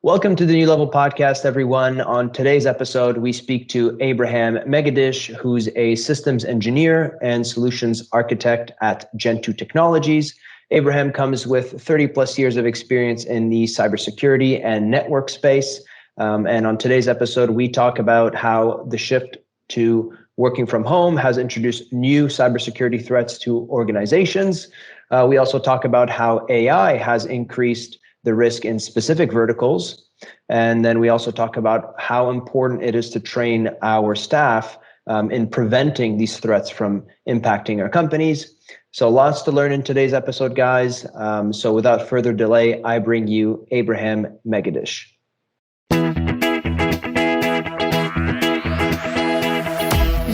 Welcome to the New Level Podcast, everyone. On today's episode, we speak to Abraham Megidish, who's a systems engineer and solutions architect at Jentü Technologies. Abraham comes with 30 plus years of experience in the cybersecurity and network space. And on today's episode, we talk about how the shift to working from home has introduced new cybersecurity threats to organizations. We also talk about how AI has increased the risk in specific verticals. And then we also talk about how important it is to train our staff in preventing these threats from impacting our companies. So lots to learn in today's episode, guys. So without further delay, I bring you Abraham Megidish.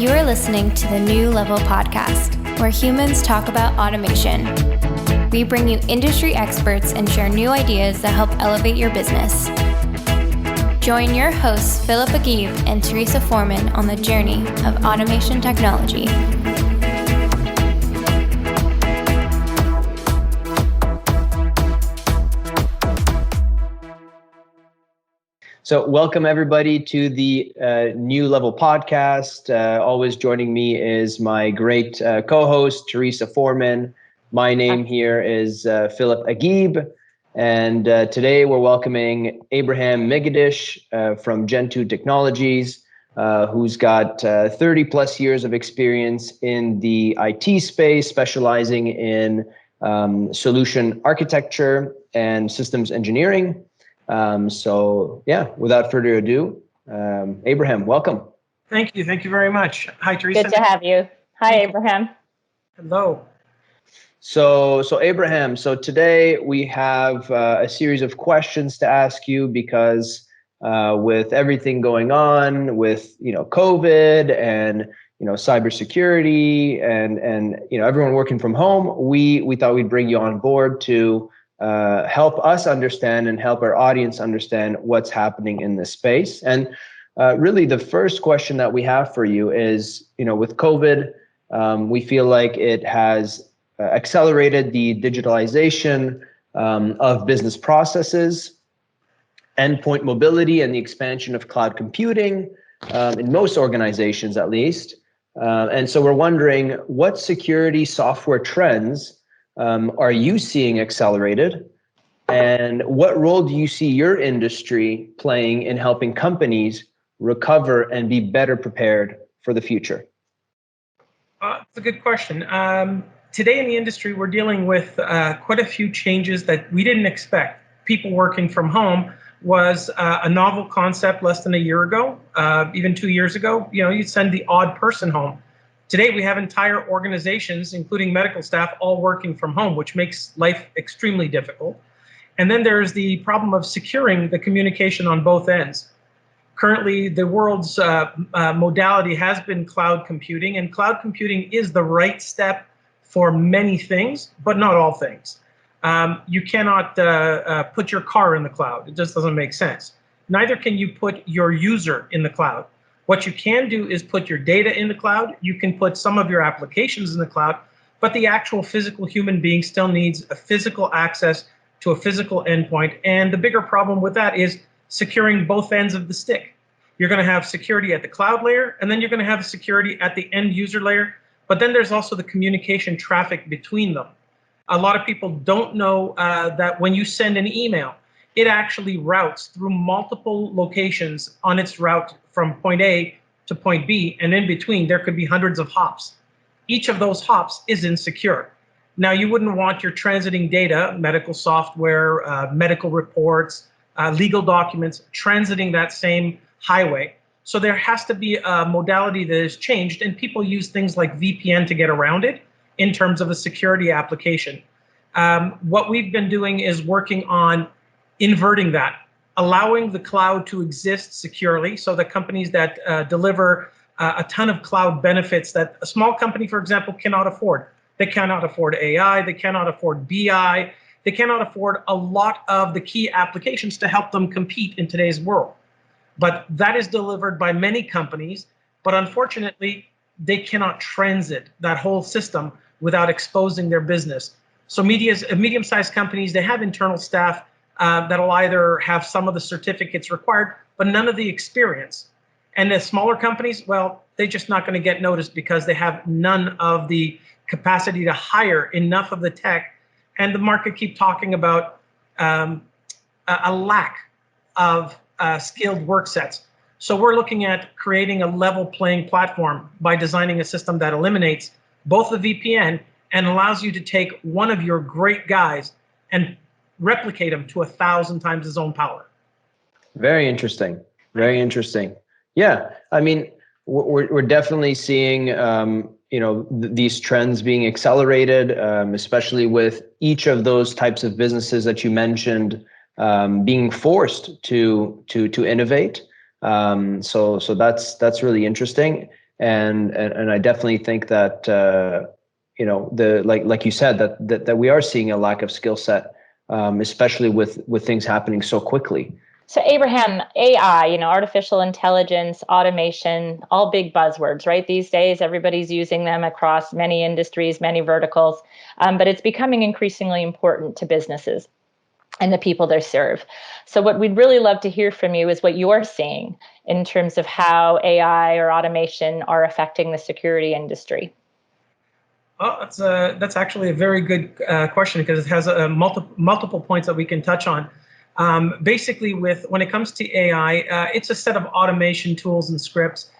You are listening to the New Level Podcast, where humans talk about automation. We bring you industry experts and share new ideas that help elevate your business. Join your hosts, Philip Agib and Teresa Foreman, on the journey of automation technology. So welcome everybody to the New Level Podcast. Always joining me is my great co-host, Teresa Foreman. My name here is Philip Agib, and today we're welcoming Abraham Megidish from Jentü Technologies, who's got 30 plus years of experience in the IT space, specializing in solution architecture and systems engineering. So yeah, without further ado, Abraham, welcome. Thank you. Thank you very much. Hi, Teresa. Good to have you. Hi, Abraham. Hello. So Abraham, so today we have a series of questions to ask you because with everything going on with, COVID and, cybersecurity and everyone working from home, we thought we'd bring you on board to help us understand and help our audience understand what's happening in this space. And really the first question that we have for you is, with COVID, we feel like it has accelerated the digitalization of business processes, endpoint mobility, and the expansion of cloud computing in most organizations, at least. And so we're wondering, what security software trends are you seeing accelerated, and what role do you see your industry playing in helping companies recover and be better prepared for the future? That's a good question. Today in the industry, we're dealing with quite a few changes that we didn't expect. People working from home was a novel concept less than a year ago, even 2 years ago. You'd send the odd person home. Today, we have entire organizations, including medical staff, all working from home, which makes life extremely difficult. And then there's the problem of securing the communication on both ends. Currently, the world's modality has been cloud computing, and cloud computing is the right step for many things, but not all things. You cannot put your car in the cloud. It just doesn't make sense. Neither can you put your user in the cloud. What you can do is put your data in the cloud. You can put some of your applications in the cloud, but the actual physical human being still needs a physical access to a physical endpoint. And the bigger problem with that is securing both ends of the stick. You're going to have security at the cloud layer, and then you're going to have security at the end user layer. But then there's also the communication traffic between them. A lot of people don't know that when you send an email, it actually routes through multiple locations on its route from point A to point B, and in between there could be hundreds of hops. Each of those hops is insecure. Now, you wouldn't want your transiting data, medical software, medical reports, legal documents, transiting that same highway. So there has to be a modality that has changed, and people use things like VPN to get around it in terms of a security application. What we've been doing is working on inverting that, allowing the cloud to exist securely so that companies that deliver a ton of cloud benefits that a small company, for example, cannot afford. They cannot afford AI, they cannot afford BI, they cannot afford a lot of the key applications to help them compete in today's world. But that is delivered by many companies, but unfortunately, they cannot transit that whole system without exposing their business. So medium-sized companies, they have internal staff that'll either have some of the certificates required, but none of the experience. And the smaller companies, well, they're just not going to get noticed because they have none of the capacity to hire enough of the tech. And the market keep talking about a lack of skilled work sets. So we're looking at creating a level playing platform by designing a system that eliminates both the VPN and allows you to take one of your great guys and replicate them to 1,000 times his own power. Very interesting. Very interesting. Yeah, I mean, we're definitely seeing these trends being accelerated, especially with each of those types of businesses that you mentioned being forced to innovate. So that's really interesting, and I definitely think that like you said that we are seeing a lack of skill set, especially with things happening so quickly. So Abraham, AI, artificial intelligence, automation, all big buzzwords, right? These days, everybody's using them across many industries, many verticals, but it's becoming increasingly important to businesses and the people they serve. So what we'd really love to hear from you is what you're seeing in terms of how AI or automation are affecting the security industry. Well, that's actually a very good question, because it has multiple points that we can touch on. Basically, when it comes to AI, it's a set of automation tools and scripts.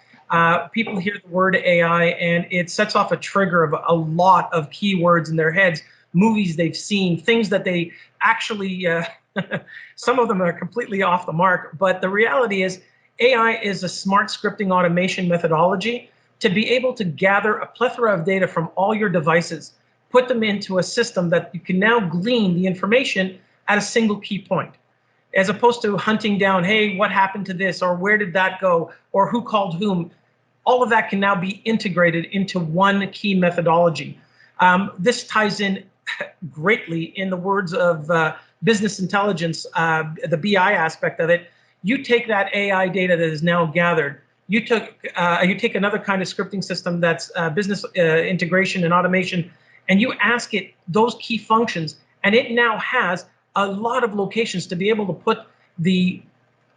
People hear the word AI and it sets off a trigger of a lot of keywords in their heads, movies they've seen, things that they actually, some of them are completely off the mark. But the reality is AI is a smart scripting automation methodology to be able to gather a plethora of data from all your devices, put them into a system that you can now glean the information at a single key point, as opposed to hunting down, hey, what happened to this, or where did that go, or who called whom. All of that can now be integrated into one key methodology. This ties in greatly, in the words of business intelligence, the BI aspect of it. You take that AI data that is now gathered, you take another kind of scripting system that's business integration and automation, and you ask it those key functions, and it now has a lot of locations to be able to put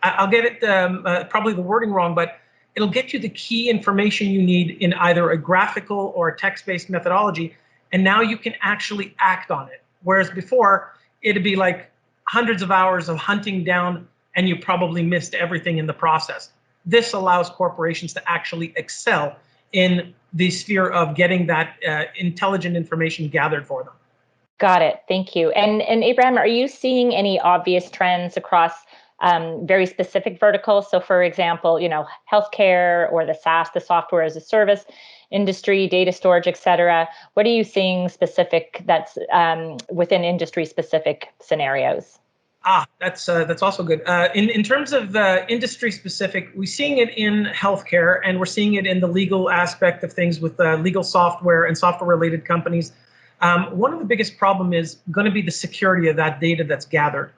I'll get it, probably the wording wrong, but it'll get you the key information you need in either a graphical or a text-based methodology, and now you can actually act on it. Whereas before, it'd be like hundreds of hours of hunting down, and you probably missed everything in the process. This allows corporations to actually excel in the sphere of getting that intelligent information gathered for them. Got it. Thank you. And Abraham, are you seeing any obvious trends across very specific verticals? So for example, healthcare or the SaaS, the software as a service industry, data storage, et cetera. What are you seeing specific that's within industry specific scenarios? That's also good. In terms of industry specific, we're seeing it in healthcare, and we're seeing it in the legal aspect of things with legal software and software related companies. One of the biggest problem is going to be the security of that data that's gathered.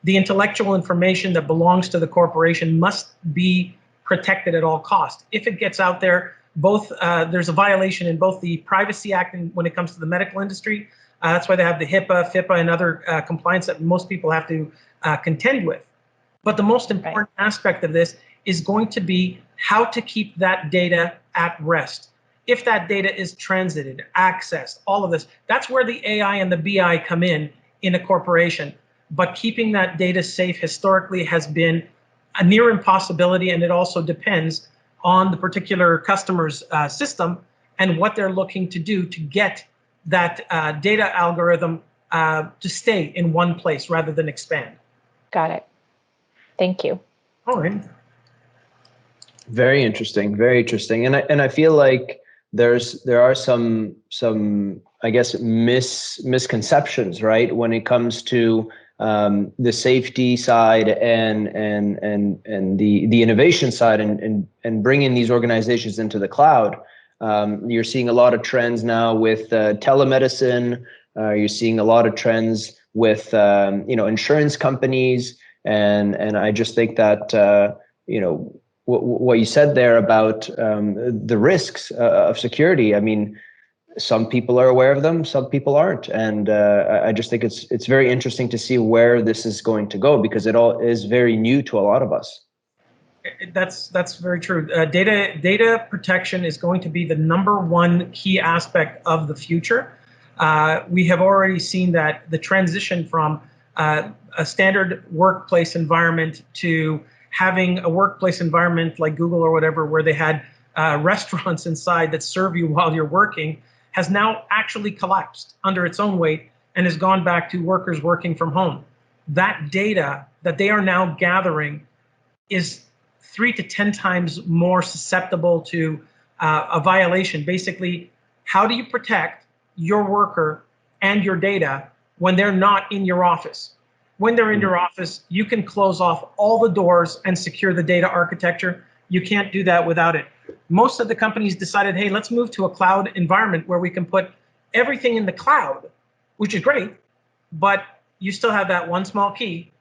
The intellectual information that belongs to the corporation must be protected at all costs. If it gets out there, there's a violation in both the Privacy Act and when it comes to the medical industry. That's why they have the HIPAA, FIPA, and other compliance that most people have to contend with. But the most important aspect of this is going to be how to keep that data at rest. If that data is transited, accessed, all of this, that's where the AI and the BI come in a corporation. But keeping that data safe historically has been a near impossibility, and it also depends on the particular customer's system and what they're looking to do to get that data algorithm to stay in one place rather than expand. Got it. Thank you. All right. Very interesting. Very interesting. And I feel like there are some I guess misconceptions, right, when it comes to the safety side and the innovation side and bringing these organizations into the cloud. You're seeing a lot of trends now with telemedicine. You're seeing a lot of trends with insurance companies, and I just think that what you said there about the risks of security. I mean, some people are aware of them, some people aren't. And I just think it's very interesting to see where this is going to go, because it all is very new to a lot of us. That's very true. Data protection is going to be the number one key aspect of the future. We have already seen that the transition from a standard workplace environment to having a workplace environment like Google or whatever, where they had restaurants inside that serve you while you're working, has now actually collapsed under its own weight and has gone back to workers working from home. That data that they are now gathering is 3 to 10 times more susceptible to a violation. Basically, how do you protect your worker and your data when they're not in your office? When they're in your office, you can close off all the doors and secure the data architecture. You can't do that without it. Most of the companies decided, hey, let's move to a cloud environment where we can put everything in the cloud, which is great, but you still have that one small key.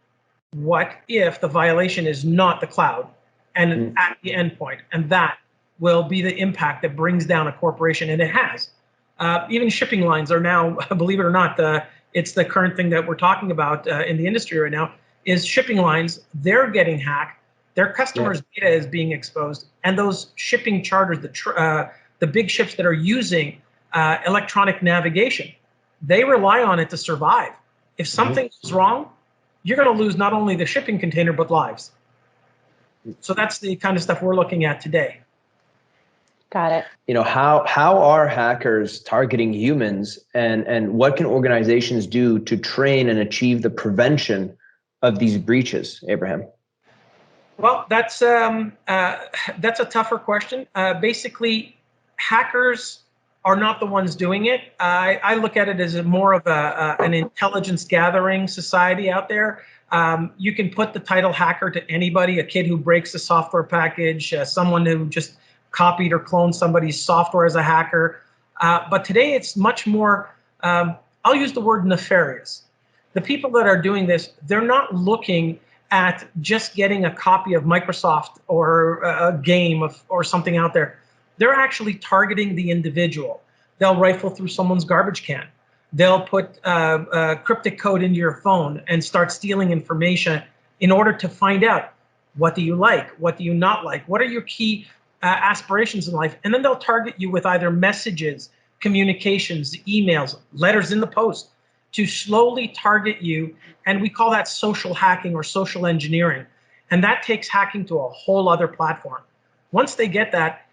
What if the violation is not the cloud and at the endpoint? And that will be the impact that brings down a corporation, and it has. Even shipping lines are now, believe it or not, it's the current thing that we're talking about in the industry right now, is shipping lines. They're getting hacked. Their customers' data is being exposed, and those shipping charters, the big ships that are using electronic navigation, they rely on it to survive. If something goes wrong, you're going to lose not only the shipping container, but lives. So that's the kind of stuff we're looking at today. Got it. You know, how are hackers targeting humans, and what can organizations do to train and achieve the prevention of these breaches, Abraham? Well, that's a tougher question. Basically, hackers are not the ones doing it. I look at it as more of an intelligence gathering society out there. You can put the title hacker to anybody: a kid who breaks a software package, someone who just copied or cloned somebody's software as a hacker. But today it's much more, I'll use the word nefarious. The people that are doing this, they're not looking at just getting a copy of Microsoft or a game or something out there. They're actually targeting the individual. They'll rifle through someone's garbage can. They'll put cryptic code into your phone and start stealing information in order to find out, what do you like? What do you not like? What are your key aspirations in life? And then they'll target you with either messages, communications, emails, letters in the post, to slowly target you. And we call that social hacking or social engineering. And that takes hacking to a whole other platform. Once they get that,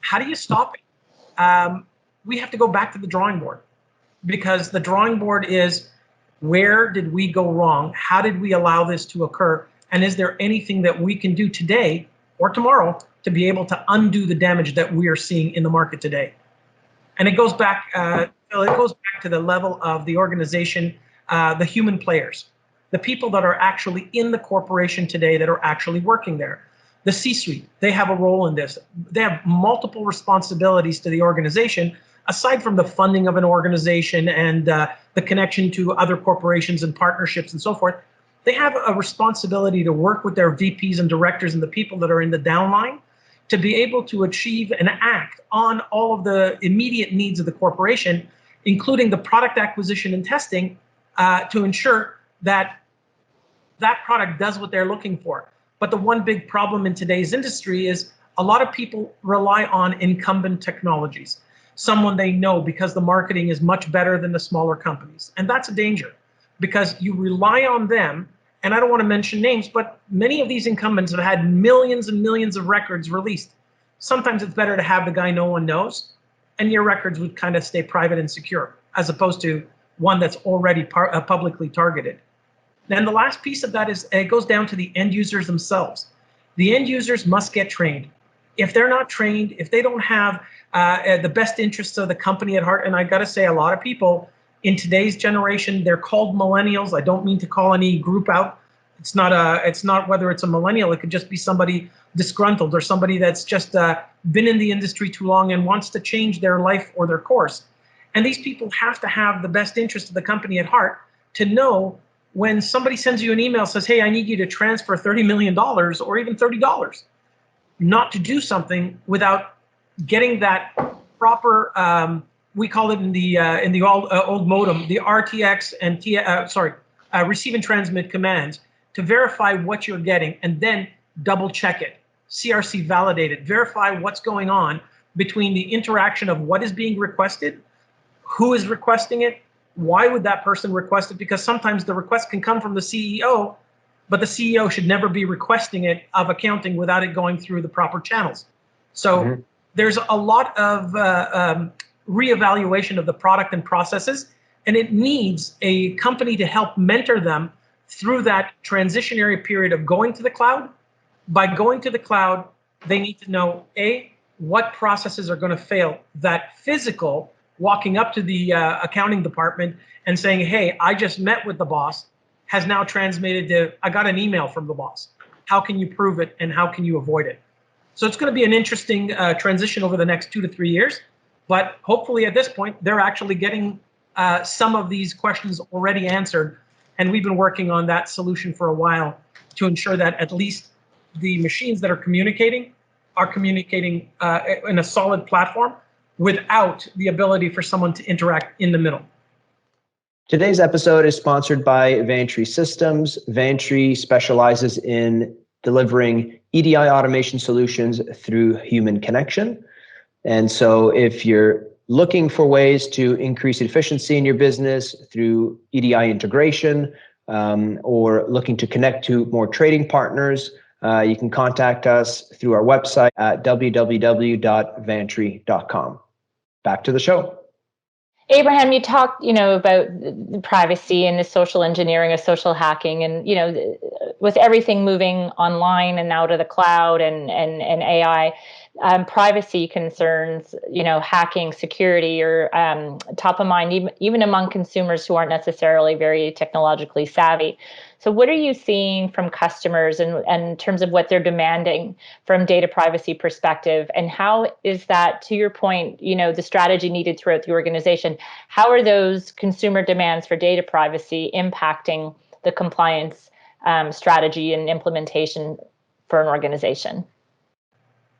how do you stop it? We have to go back to the drawing board, because the drawing board is, where did we go wrong? How did we allow this to occur? And is there anything that we can do today or tomorrow to be able to undo the damage that we are seeing in the market today? And it goes back to the level of the organization, the human players, the people that are actually in the corporation today, that are actually working there. The C-suite, they have a role in this. They have multiple responsibilities to the organization, aside from the funding of an organization and the connection to other corporations and partnerships and so forth. They have a responsibility to work with their VPs and directors and the people that are in the downline to be able to achieve and act on all of the immediate needs of the corporation, including the product acquisition and testing, to ensure that that product does what they're looking for. But the one big problem in today's industry is a lot of people rely on incumbent technologies, someone they know, because the marketing is much better than the smaller companies. And that's a danger, because you rely on them. And I don't want to mention names, but many of these incumbents have had millions and millions of records released. Sometimes it's better to have the guy no one knows, and your records would kind of stay private and secure, as opposed to one that's already publicly targeted. Then the last piece of that is, it goes down to the end users themselves. The end users must get trained. If they're not trained, if they don't have the best interests of the company at heart, and I got to say, a lot of people in today's generation, they're called millennials. I don't mean to call any group out. It's not whether it's a millennial. It could just be somebody disgruntled or somebody that's just been in the industry too long and wants to change their life or their course. And these people have to have the best interest of the company at heart to know when somebody sends you an email, says, hey, I need you to transfer $30 million or even $30, not to do something without getting that proper we call it in the old modem, the RTX and receive and transmit commands to verify what you're getting, and then double check it, CRC validate it, verify what's going on between the interaction of what is being requested, who is requesting it, why would that person request it? Because sometimes the request can come from the CEO, but the CEO should never be requesting it of accounting without it going through the proper channels. So there's a lot of reevaluation of the product and processes, and it needs a company to help mentor them through that transitionary period of going to the cloud. By going to the cloud, they need to know, A, what processes are going to fail. That physical, walking up to the accounting department and saying, hey, I just met with the boss, has now transmitted to, I got an email from the boss. How can you prove it and how can you avoid it? So it's going to be an interesting transition over the next 2 to 3 years. But hopefully at this point, they're actually getting some of these questions already answered. And we've been working on that solution for a while to ensure that at least the machines that are communicating in a solid platform without the ability for someone to interact in the middle. Today's episode is sponsored by Vantry Systems. Vantry specializes in delivering EDI automation solutions through human connection. And so if you're looking for ways to increase efficiency in your business through EDI integration, or looking to connect to more trading partners, you can contact us through our website at www.vantry.com. Back to the show. Abraham, you talked, about the privacy and the social engineering of social hacking, and with everything moving online and now to the cloud and AI, privacy concerns, hacking, security are top of mind, even among consumers who aren't necessarily very technologically savvy. So what are you seeing from customers and in terms of what they're demanding from data privacy perspective? And how is that, to your point, the strategy needed throughout the organization? How are those consumer demands for data privacy impacting the compliance strategy and implementation for an organization?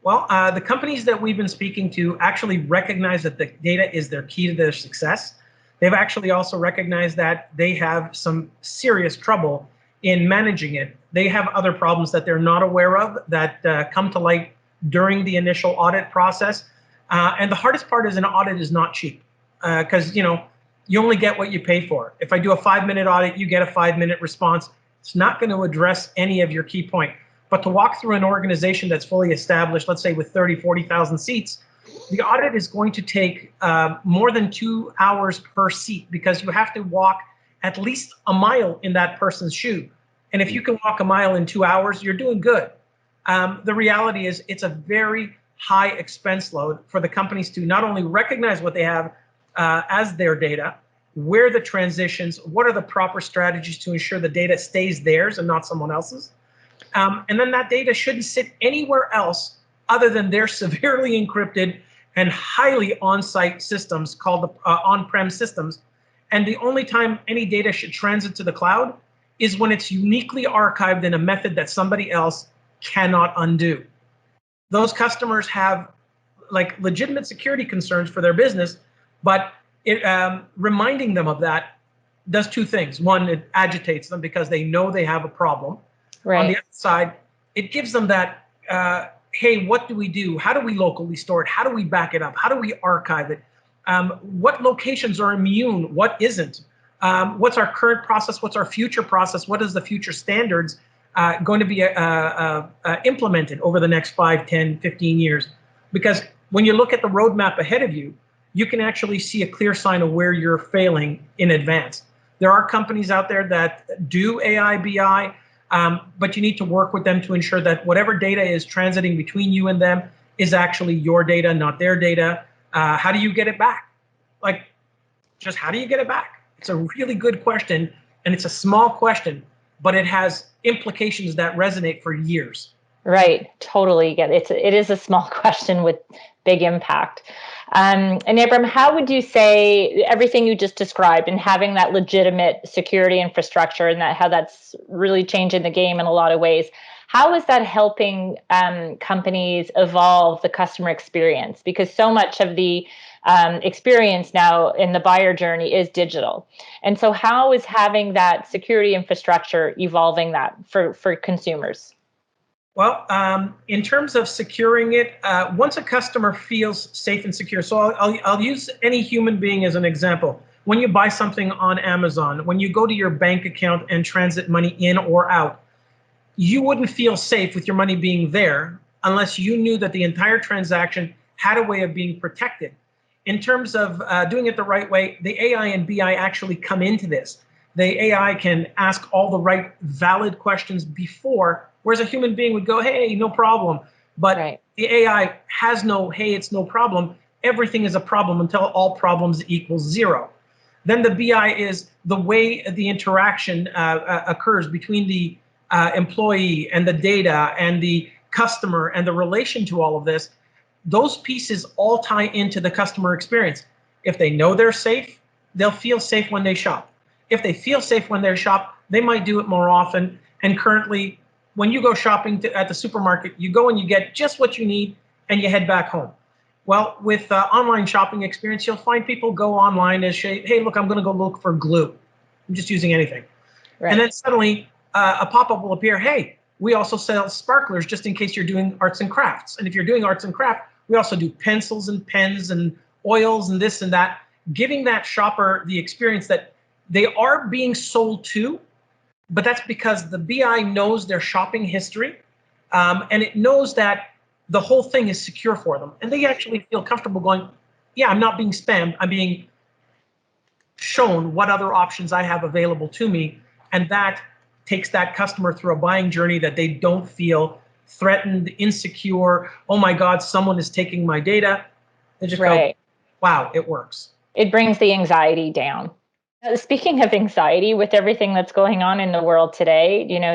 Well, the companies that we've been speaking to actually recognize that the data is their key to their success. They've actually also recognized that they have some serious trouble in managing it. They have other problems that they're not aware of that come to light during the initial audit process. And the hardest part is an audit is not cheap because, you only get what you pay for. If I do a 5-minute audit, you get a 5-minute response. It's not going to address any of your key point. But to walk through an organization that's fully established, let's say with 30, 40,000 seats, the audit is going to take more than 2 hours per seat because you have to walk at least a mile in that person's shoe. And if you can walk a mile in 2 hours, you're doing good. The reality is it's a very high expense load for the companies to not only recognize what they have as their data, where the transitions, what are the proper strategies to ensure the data stays theirs and not someone else's. And then that data shouldn't sit anywhere else other than their severely encrypted and highly on-site systems called the on-prem systems. And the only time any data should transit to the cloud is when it's uniquely archived in a method that somebody else cannot undo. Those customers have legitimate security concerns for their business, but reminding them of that does two things. One, it agitates them because they know they have a problem. Right. On the other side, it gives them that, hey, what do we do? How do we locally store it? How do we back it up? How do we archive it? What locations are immune? What isn't? What's our current process? What's our future process? What is the future standards going to be implemented over the next 5, 10, 15 years? Because when you look at the roadmap ahead of you, you can actually see a clear sign of where you're failing in advance. There are companies out there that do AI, BI, but you need to work with them to ensure that whatever data is transiting between you and them is actually your data, not their data. How do you get it back? Just how do you get it back? It's a really good question, and it's a small question, but it has implications that resonate for years. Right, totally get it. It is a small question with big impact. And Abraham, how would you say everything you just described and having that legitimate security infrastructure and how that's really changing the game in a lot of ways, how is that helping companies evolve the customer experience? Because so much of the experience now in the buyer journey is digital. And so how is having that security infrastructure evolving that for consumers? Well, in terms of securing it, once a customer feels safe and secure, so I'll use any human being as an example. When you buy something on Amazon, when you go to your bank account and transit money in or out, you wouldn't feel safe with your money being there unless you knew that the entire transaction had a way of being protected. In terms of doing it the right way, the AI and BI actually come into this. The AI can ask all the right valid questions before, whereas a human being would go, hey, no problem. But right. The AI has no, hey, it's no problem. Everything is a problem until all problems equals zero. Then the BI is the way the interaction occurs between the employee and the data and the customer and the relation to all of this. Those pieces all tie into the customer experience. If they know they're safe, they'll feel safe when they shop. If they feel safe when they shop, they might do it more often. And currently, when you go shopping at the supermarket, you go and you get just what you need and you head back home. Well, with online shopping experience, you'll find people go online and say, hey, look, I'm going to go look for glue. I'm just using anything. Right. And then suddenly a pop-up will appear, hey, we also sell sparklers just in case you're doing arts and crafts. And if you're doing arts and crafts, we also do pencils and pens and oils and this and that, giving that shopper the experience that they are being sold to, but that's because the BI knows their shopping history, and it knows that the whole thing is secure for them. And they actually feel comfortable going, yeah, I'm not being spammed. I'm being shown what other options I have available to me. And that takes that customer through a buying journey that they don't feel threatened, insecure. Oh my God, someone is taking my data. They just go, wow, it works. It brings the anxiety down. Speaking of anxiety, with everything that's going on in the world today, you know,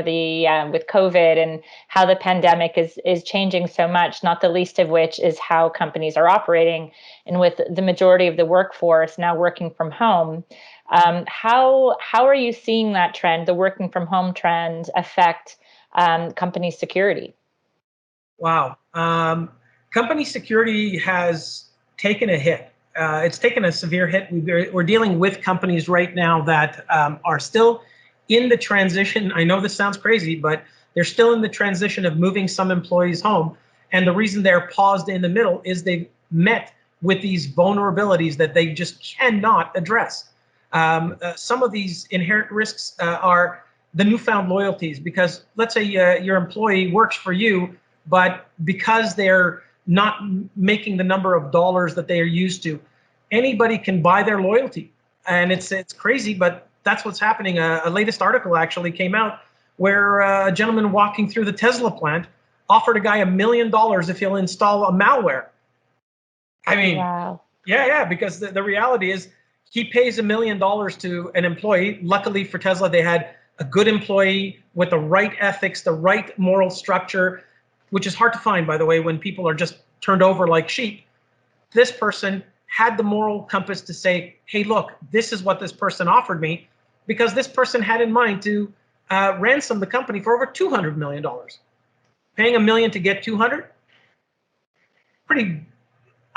with COVID and how the pandemic is changing so much, not the least of which is how companies are operating. And with the majority of the workforce now working from home, how are you seeing that trend, the working from home trend, affect company security? Wow. Company security has taken a hit. It's taken a severe hit. We're dealing with companies right now that are still in the transition. I know this sounds crazy, but they're still in the transition of moving some employees home. And the reason they're paused in the middle is they've met with these vulnerabilities that they just cannot address. Some of these inherent risks are the newfound loyalties, because let's say your employee works for you, but because they're not making the number of dollars that they are used to, anybody can buy their loyalty. And it's crazy, but that's what's happening. A latest article actually came out where a gentleman walking through the Tesla plant offered a guy $1 million if he'll install a malware. I mean, wow. Yeah, because the reality is he pays $1 million to an employee. Luckily for Tesla, they had a good employee with the right ethics, the right moral structure, which is hard to find, by the way, when people are just turned over like sheep. This person had the moral compass to say, hey, look, this is what this person offered me, because this person had in mind to ransom the company for over $200 million. Paying $1 million to get 200, pretty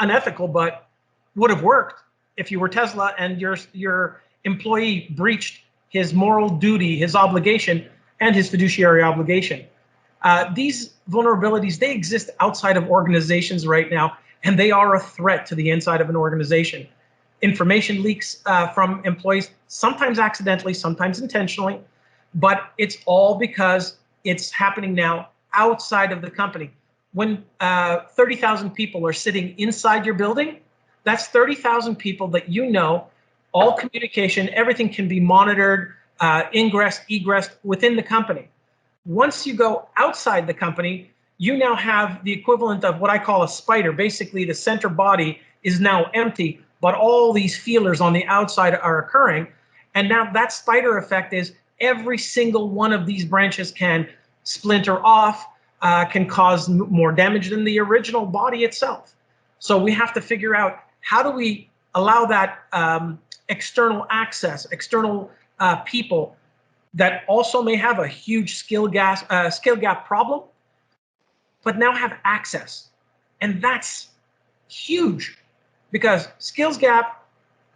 unethical, but would have worked if you were Tesla and your employee breached his moral duty, his obligation, and his fiduciary obligation. These vulnerabilities, they exist outside of organizations right now, and they are a threat to the inside of an organization. Information leaks from employees, sometimes accidentally, sometimes intentionally, but it's all because it's happening now outside of the company. When 30,000 people are sitting inside your building, that's 30,000 people that you know, all communication, everything can be monitored, ingress, egress within the company. Once you go outside the company, you now have the equivalent of what I call a spider. Basically, the center body is now empty, but all these feelers on the outside are occurring. And now that spider effect is every single one of these branches can splinter off, can cause more damage than the original body itself. So we have to figure out, how do we allow that external access, external people that also may have a huge skill gap problem, but now have access. And that's huge, because skills gap,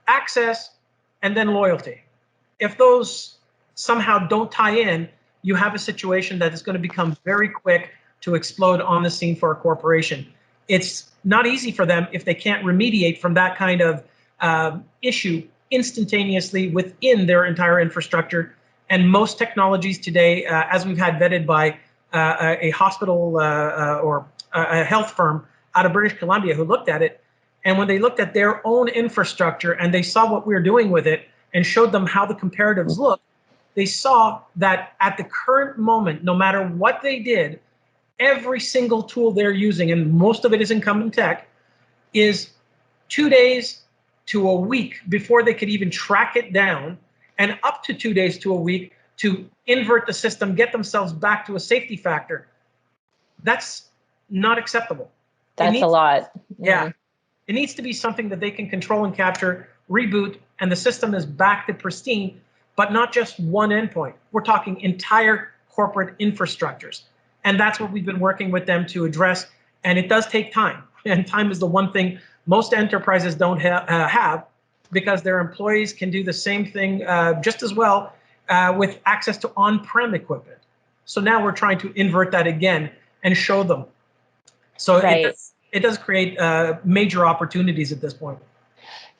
access, and then loyalty. If those somehow don't tie in, you have a situation that is going to become very quick to explode on the scene for a corporation. It's not easy for them if they can't remediate from that kind of issue instantaneously within their entire infrastructure. And most technologies today, as we've had vetted by a hospital or a health firm out of British Columbia who looked at it, and when they looked at their own infrastructure and they saw what we were doing with it and showed them how the comparatives look, they saw that at the current moment, no matter what they did, every single tool they're using, and most of it is incumbent tech, is 2 days to a week before they could even track it down, and up to 2 days to a week to invert the system, get themselves back to a safety factor. That's not acceptable. That's a lot. Yeah. It needs to be something that they can control and capture, reboot, and the system is back to pristine, but not just one endpoint. We're talking entire corporate infrastructures. And that's what we've been working with them to address. And it does take time. And time is the one thing most enterprises don't have, because their employees can do the same thing just as well with access to on-prem equipment. So now we're trying to invert that again and show them. So it does create major opportunities at this point.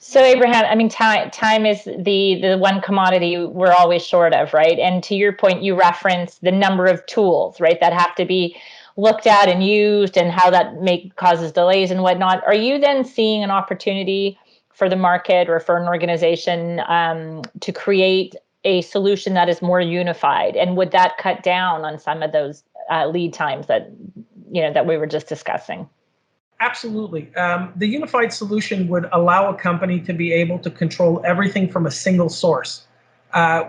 So Abraham, I mean, time is the one commodity we're always short of, right? And to your point, you reference the number of tools, right, that have to be looked at and used, and how that causes delays and whatnot. Are you then seeing an opportunity for the market or for an organization to create a solution that is more unified? And would that cut down on some of those lead times that we were just discussing? Absolutely. The unified solution would allow a company to be able to control everything from a single source.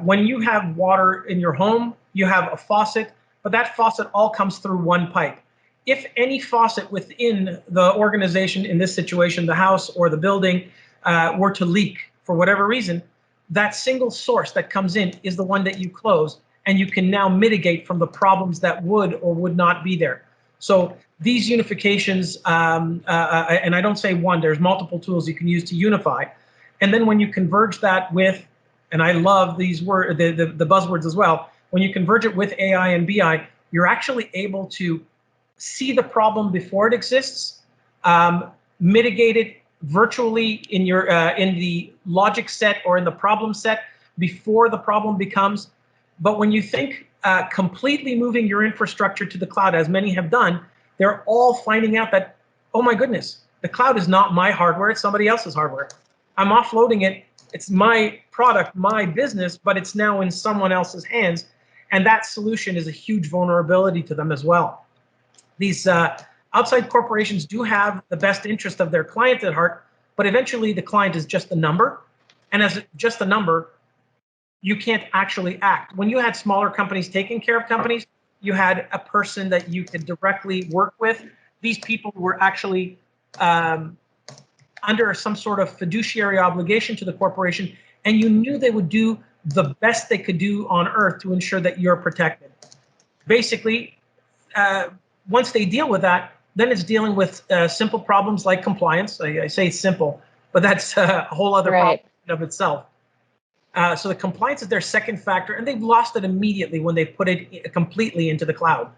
When you have water in your home, you have a faucet, but that faucet all comes through one pipe. If any faucet within the organization, in this situation, the house or the building, were to leak for whatever reason, that single source that comes in is the one that you close, and you can now mitigate from the problems that would or would not be there. So these unifications, and I don't say one, there's multiple tools you can use to unify. And then when you converge that with, and I love these words, the buzzwords as well, when you converge it with AI and BI, you're actually able to see the problem before it exists, mitigate it virtually in your in the logic set or in the problem set before the problem becomes. But when you think completely moving your infrastructure to the cloud, as many have done, they're all finding out that, oh my goodness, the cloud is not my hardware, it's somebody else's hardware. I'm offloading it, it's my product, my business, but it's now in someone else's hands. And that solution is a huge vulnerability to them as well. These outside corporations do have the best interest of their client at heart, but eventually the client is just a number. And as just a number, you can't actually act. When you had smaller companies taking care of companies, you had a person that you could directly work with. These people were actually under some sort of fiduciary obligation to the corporation, and you knew they would do the best they could do on earth to ensure that you're protected. Basically, once they deal with that, then it's dealing with simple problems like compliance. I say it's simple, but that's a whole other problem of itself. So the compliance is their second factor, and they've lost it immediately when they put it completely into the cloud.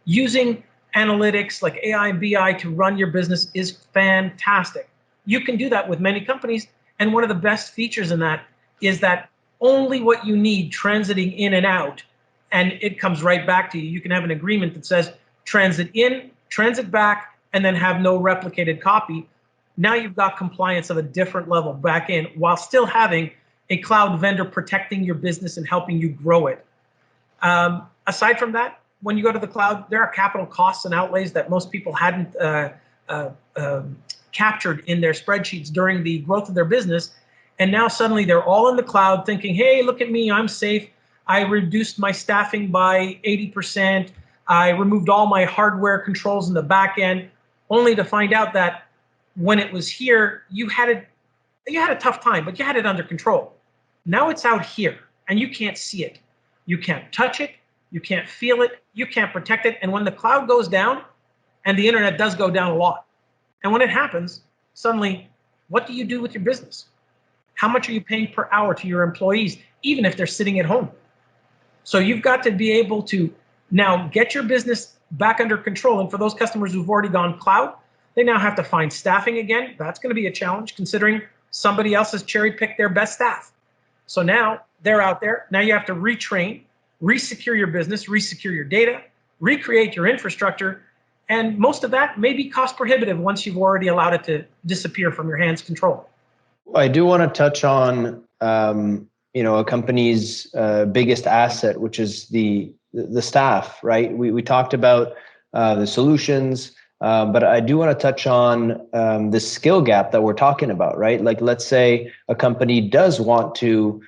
Using analytics like AI and BI to run your business is fantastic. You can do that with many companies, and one of the best features in that is that only what you need transiting in and out, and it comes right back to you. You can have an agreement that says transit in, transit back, and then have no replicated copy. Now you've got compliance of a different level back in, while still having a cloud vendor protecting your business and helping you grow it. Aside from that, when you go to the cloud, there are capital costs and outlays that most people hadn't captured in their spreadsheets during the growth of their business. And now suddenly they're all in the cloud thinking, hey, look at me, I'm safe. I reduced my staffing by 80%. I removed all my hardware controls in the back end, only to find out that when it was here, you had a tough time, but you had it under control. Now it's out here, and you can't see it. You can't touch it. You can't feel it. You can't protect it. And when the cloud goes down, and the internet does go down a lot, and when it happens, suddenly What do you do with your business? How much are you paying per hour to your employees, even if they're sitting at home? So you've got to be able to now get your business back under control. And for those customers who've already gone cloud, they now have to find staffing again. That's going to be a challenge considering somebody else has cherry-picked their best staff. So now they're out there. Now you have to retrain, resecure your business, resecure your data, recreate your infrastructure. And most of that may be cost prohibitive once you've already allowed it to disappear from your hands' control. I do want to touch on, a company's biggest asset, which is the staff, right? We talked about the solutions, but I do want to touch on the skill gap that we're talking about, right? Like, let's say a company does want to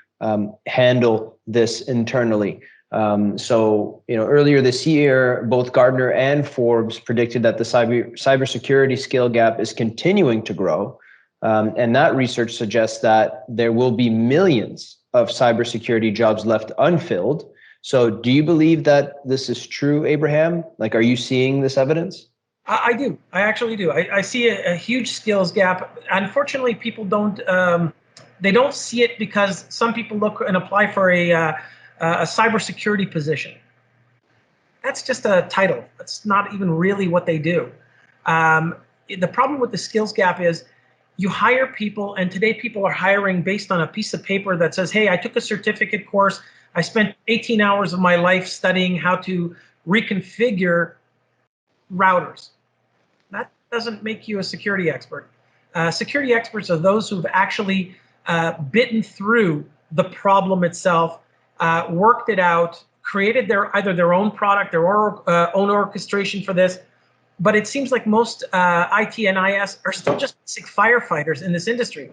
handle this internally. Earlier this year, both Gartner and Forbes predicted that the cybersecurity skill gap is continuing to grow. And that research suggests that there will be millions of cybersecurity jobs left unfilled. So do you believe that this is true, Abraham? Like, are you seeing this evidence? I do. I actually do. I see a huge skills gap. Unfortunately, people don't see it because some people look and apply for a cybersecurity position. That's just a title. That's not even really what they do. The problem with the skills gap is you hire people, and today people are hiring based on a piece of paper that says, hey, I took a certificate course. I spent 18 hours of my life studying how to reconfigure routers. That doesn't make you a security expert. Security experts are those who've actually bitten through the problem itself, worked it out, created either their own product, their own orchestration for this. But it seems like most IT and IS are still just basic firefighters in this industry.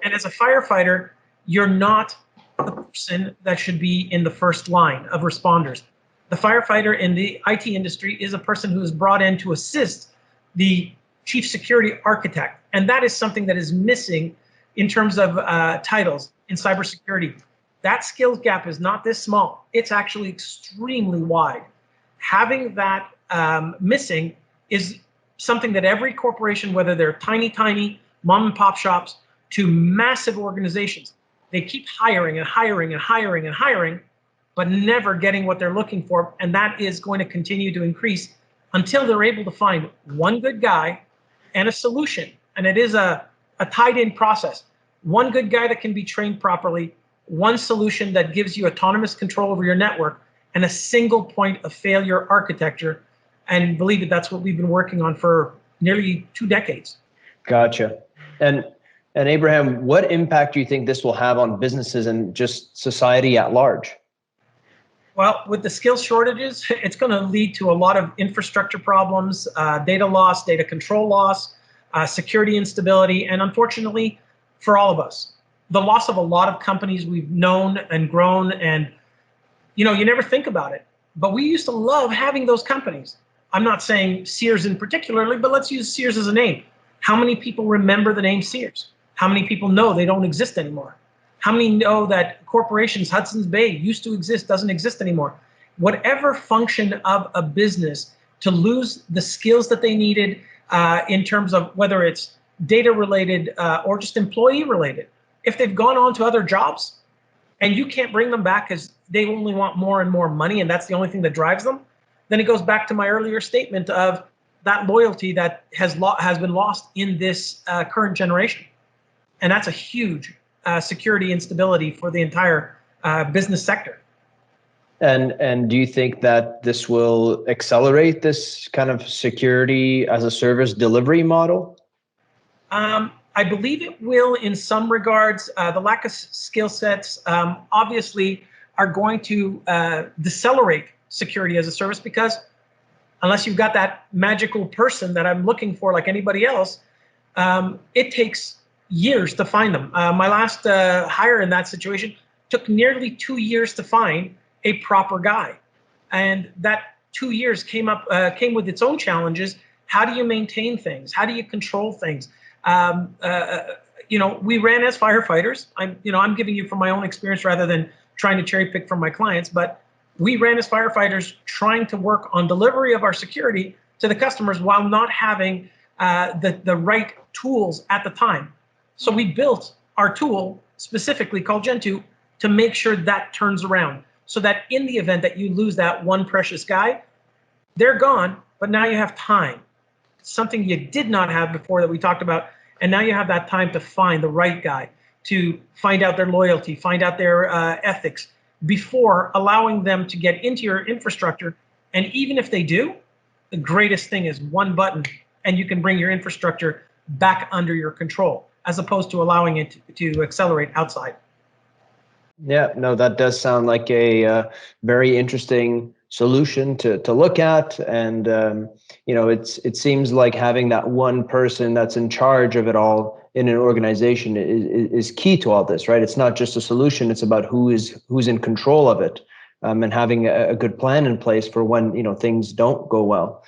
And as a firefighter, you're not the person that should be in the first line of responders. The firefighter in the IT industry is a person who is brought in to assist the chief security architect. And that is something that is missing in terms of titles in cybersecurity. That skills gap is not this small. It's actually extremely wide. Having that missing is something that every corporation, whether they're tiny mom and pop shops to massive organizations, they keep hiring and hiring and hiring and hiring, but never getting what they're looking for. And that is going to continue to increase until they're able to find one good guy and a solution. And it is a tied-in process. One good guy that can be trained properly, one solution that gives you autonomous control over your network, and a single point of failure architecture. And believe it, that's what we've been working on for nearly 2 decades. Gotcha. And Abraham, what impact do you think this will have on businesses and just society at large? Well, with the skills shortages, it's going to lead to a lot of infrastructure problems, data loss, data control loss, security instability, and unfortunately, for all of us, the loss of a lot of companies we've known and grown. And, you never think about it, but we used to love having those companies. I'm not saying Sears in particularly, but let's use Sears as a name. How many people remember the name Sears? How many people know they don't exist anymore? How many know that corporations, Hudson's Bay, used to exist, doesn't exist anymore? Whatever function of a business to lose the skills that they needed in terms of whether it's data related or just employee related. If they've gone on to other jobs and you can't bring them back because they only want more and more money and that's the only thing that drives them, then it goes back to my earlier statement of that loyalty that has been lost in this current generation. And that's a huge security instability for the entire business sector. And do you think that this will accelerate this kind of security as a service delivery model? I believe it will in some regards. The lack of skill sets obviously are going to decelerate security as a service because unless you've got that magical person that I'm looking for like anybody else, it takes years to find them. My last hire in that situation took nearly 2 years to find a proper guy. And that 2 years came with its own challenges. How do you maintain things? How do you control things? We ran as firefighters. I'm giving you from my own experience rather than trying to cherry pick from my clients, but we ran as firefighters trying to work on delivery of our security to the customers while not having the right tools at the time. So we built our tool specifically called Jentü to make sure that turns around, so that in the event that you lose that one precious guy, they're gone, but now you have time, something you did not have before that we talked about, and now you have that time to find the right guy, to find out their loyalty, find out their ethics, before allowing them to get into your infrastructure. And even if they do, the greatest thing is one button, and you can bring your infrastructure back under your control, as opposed to allowing it to accelerate outside. Yeah, no, that does sound like a very interesting solution to look at. And, it seems like having that one person that's in charge of it all in an organization is key to all this, right? It's not just a solution, it's about who's in control of it, and having a good plan in place for when, things don't go well.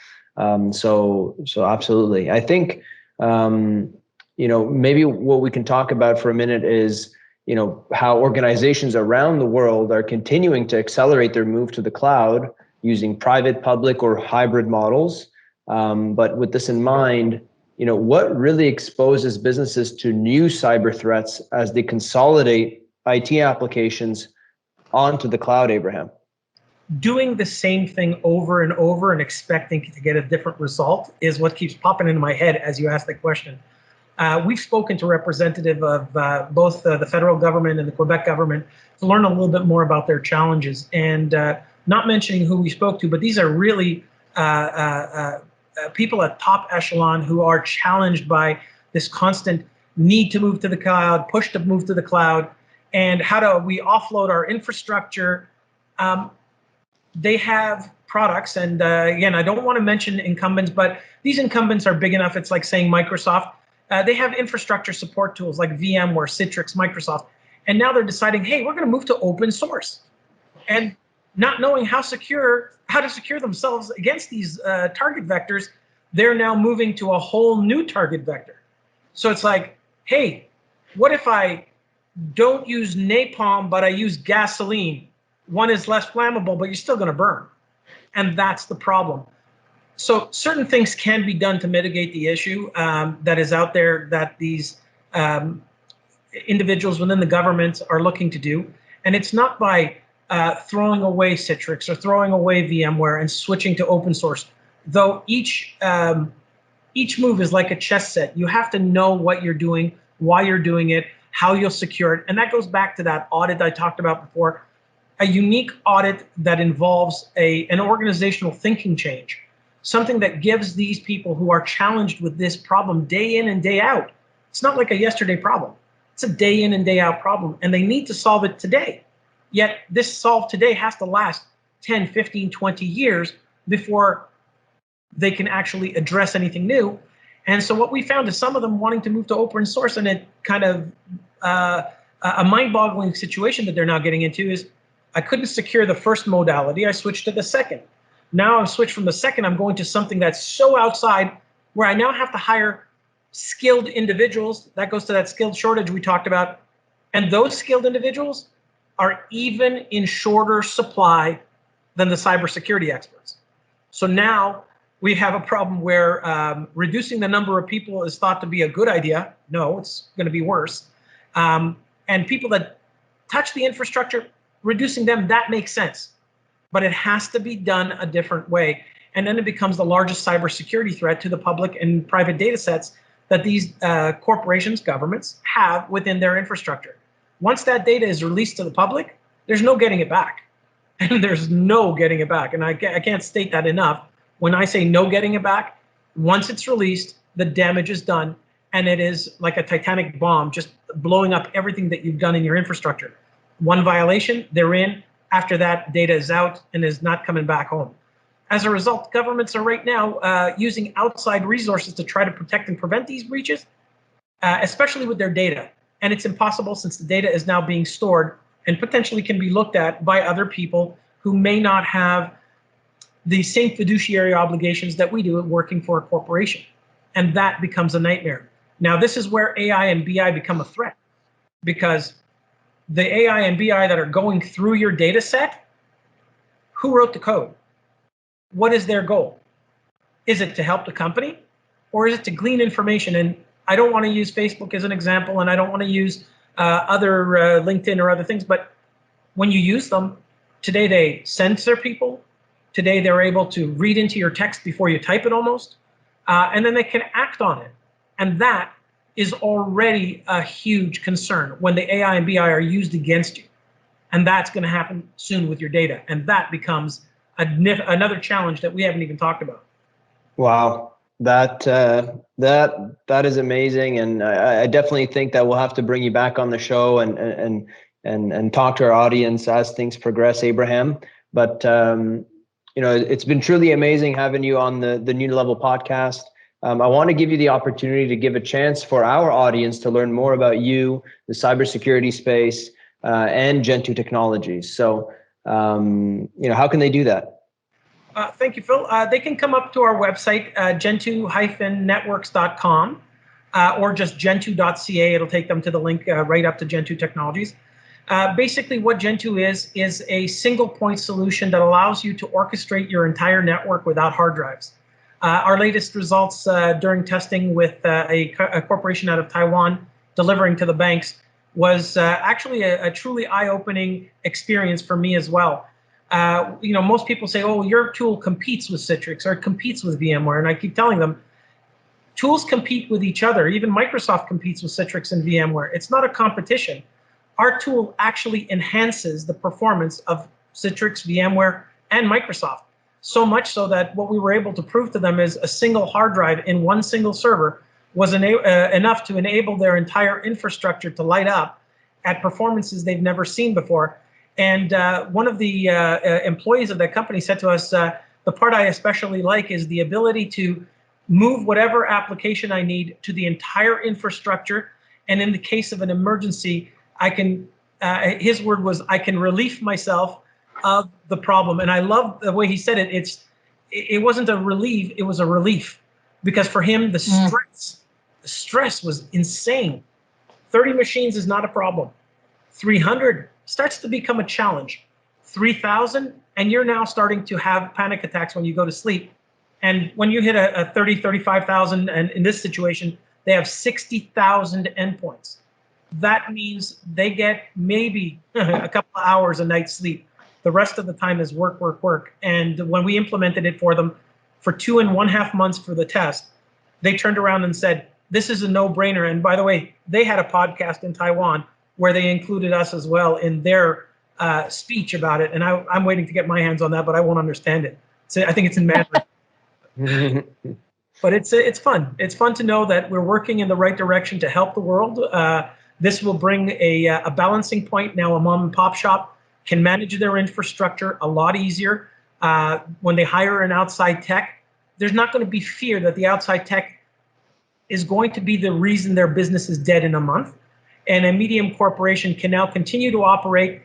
So absolutely. I think, maybe what we can talk about for a minute is, how organizations around the world are continuing to accelerate their move to the cloud using private, public, or hybrid models. But with this in mind, what really exposes businesses to new cyber threats as they consolidate IT applications onto the cloud, Abraham? Doing the same thing over and over and expecting to get a different result is what keeps popping into my head as you ask the question. We've spoken to representative of both the federal government and the Quebec government to learn a little bit more about their challenges. And not mentioning who we spoke to, but these are really people at top echelon who are challenged by this constant need to move to the cloud, push to move to the cloud, and how do we offload our infrastructure. They have products, and again, I don't want to mention incumbents, but these incumbents are big enough. It's like saying Microsoft. They have infrastructure support tools like VMware, Citrix, Microsoft, and now they're deciding, hey, we're going to move to open source, and not knowing how to secure themselves against these target vectors, they're now moving to a whole new target vector. So it's like, hey, what if I don't use napalm, but I use gasoline? One is less flammable, but you're still going to burn, and that's the problem. So certain things can be done to mitigate the issue that is out there that these individuals within the government are looking to do. And it's not by throwing away Citrix or throwing away VMware and switching to open source, though each move is like a chess set. You have to know what you're doing, why you're doing it, how you'll secure it. And that goes back to that audit I talked about before, a unique audit that involves an organizational thinking change. Something that gives these people who are challenged with this problem day in and day out. It's not like a yesterday problem. It's a day in and day out problem, and they need to solve it today. Yet this solve today has to last 10, 15, 20 years before they can actually address anything new. And so what we found is some of them wanting to move to open source, and it kind of a mind-boggling situation that they're now getting into is, I couldn't secure the first modality, I switched to the second. Now I've switched from the second, I'm going to something that's so outside where I now have to hire skilled individuals. That goes to that skilled shortage we talked about. And those skilled individuals are even in shorter supply than the cybersecurity experts. So now we have a problem where reducing the number of people is thought to be a good idea. No, it's going to be worse. And people that touch the infrastructure, reducing them, that makes sense. But it has to be done a different way. And then it becomes the largest cybersecurity threat to the public and private data sets that these corporations, governments have within their infrastructure. Once that data is released to the public, there's no getting it back. And there's no getting it back. And I can't state that enough. When I say no getting it back, once it's released, the damage is done. And it is like a Titanic bomb, just blowing up everything that you've done in your infrastructure. One violation, they're in. After that, data is out and is not coming back home. As a result, governments are right now using outside resources to try to protect and prevent these breaches, especially with their data. And it's impossible since the data is now being stored and potentially can be looked at by other people who may not have the same fiduciary obligations that we do working for a corporation. And that becomes a nightmare. Now, this is where AI and BI become a threat, because the AI and BI that are going through your data set, who wrote the code? What is their goal? Is it to help the company, or is it to glean information and I don't want to use Facebook as an example, and I don't want to use other LinkedIn or other things, but when you use them, today they censor people. Today they're able to read into your text before you type it almost, and then they can act on it. And that is already a huge concern when the AI and BI are used against you. And that's going to happen soon with your data. And that becomes another challenge that we haven't even talked about. Wow, that is amazing, and I definitely think that we'll have to bring you back on the show and talk to our audience as things progress, Abraham. But it's been truly amazing having you on the New Level podcast. I want to give you the opportunity to give a chance for our audience to learn more about you, the cybersecurity space, and Jentü Technologies. So, how can they do that? Thank you, Phil. They can come up to our website, jentü-networks.com, or just jentü.ca. It'll take them to the link right up to Jentü Technologies. Basically, what Jentü is a single point solution that allows you to orchestrate your entire network without hard drives. Our latest results during testing with a corporation out of Taiwan delivering to the banks was actually a truly eye-opening experience for me as well. Most people say, oh, your tool competes with Citrix or competes with VMware. And I keep telling them, tools compete with each other. Even Microsoft competes with Citrix and VMware. It's not a competition. Our tool actually enhances the performance of Citrix, VMware, and Microsoft. So much so that what we were able to prove to them is a single hard drive in one single server was enough to enable their entire infrastructure to light up at performances they've never seen before. And one of the employees of that company said to us, the part I especially like is the ability to move whatever application I need to the entire infrastructure. And in the case of an emergency, I can, his word was, I can relieve myself of the problem. And I love the way he said it. It wasn't a relief, it was a relief. Because for him, the stress was insane. 30 machines is not a problem. 300 starts to become a challenge. 3,000, and you're now starting to have panic attacks when you go to sleep. And when you hit a 30, 35,000, and in this situation, they have 60,000 endpoints. That means they get maybe a couple of hours a night's sleep. The rest of the time is work, work, work. And when we implemented it for them for 2.5 months for the test, they turned around and said, this is a no-brainer. And by the way, they had a podcast in Taiwan where they included us as well in their speech about it. And I'm waiting to get my hands on that, but I won't understand it. So I think it's in Mandarin. But it's fun. It's fun to know that we're working in the right direction to help the world. This will bring a balancing point. Now a mom and pop shop can manage their infrastructure a lot easier. When they hire an outside tech, there's not going to be fear that the outside tech is going to be the reason their business is dead in a month. And a medium corporation can now continue to operate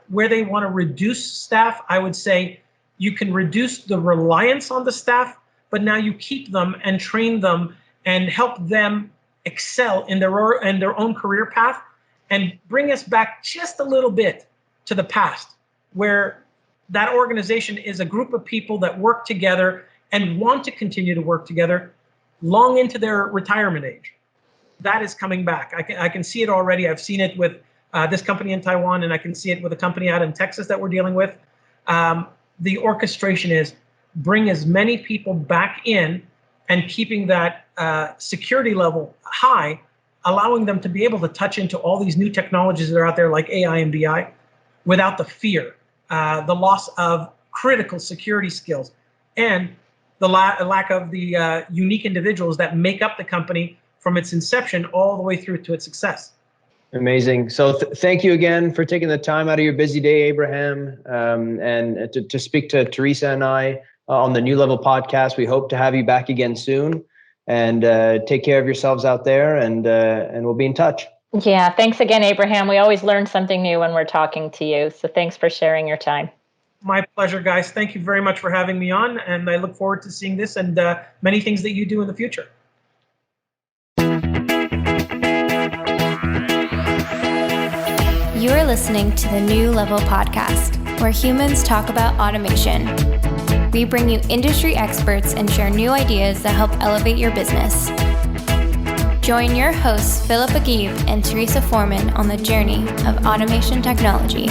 where they want to reduce staff. I would say you can reduce the reliance on the staff, but now you keep them and train them and help them excel in their own career path, and bring us back just a little bit to the past, where that organization is a group of people that work together and want to continue to work together long into their retirement age. That is coming back. I can see it already. I've seen it with this company in Taiwan, and I can see it with a company out in Texas that we're dealing with. The orchestration is bring as many people back in and keeping that security level high, allowing them to be able to touch into all these new technologies that are out there like AI and BI without the fear, the loss of critical security skills, and the lack of the unique individuals that make up the company from its inception all the way through to its success. Amazing. So thank you again for taking the time out of your busy day, Abraham, and to speak to Teresa and I on the New Level podcast. We hope to have you back again soon, and take care of yourselves out there, and we'll be in touch. Yeah. Thanks again, Abraham. We always learn something new when we're talking to you. So thanks for sharing your time. My pleasure, guys. Thank you very much for having me on, and I look forward to seeing this and many things that you do in the future. You are listening to the New Level podcast, where humans talk about automation. We bring you industry experts and share new ideas that help elevate your business. Join your hosts, Philip Agib and Teresa Foreman, on the journey of automation technology.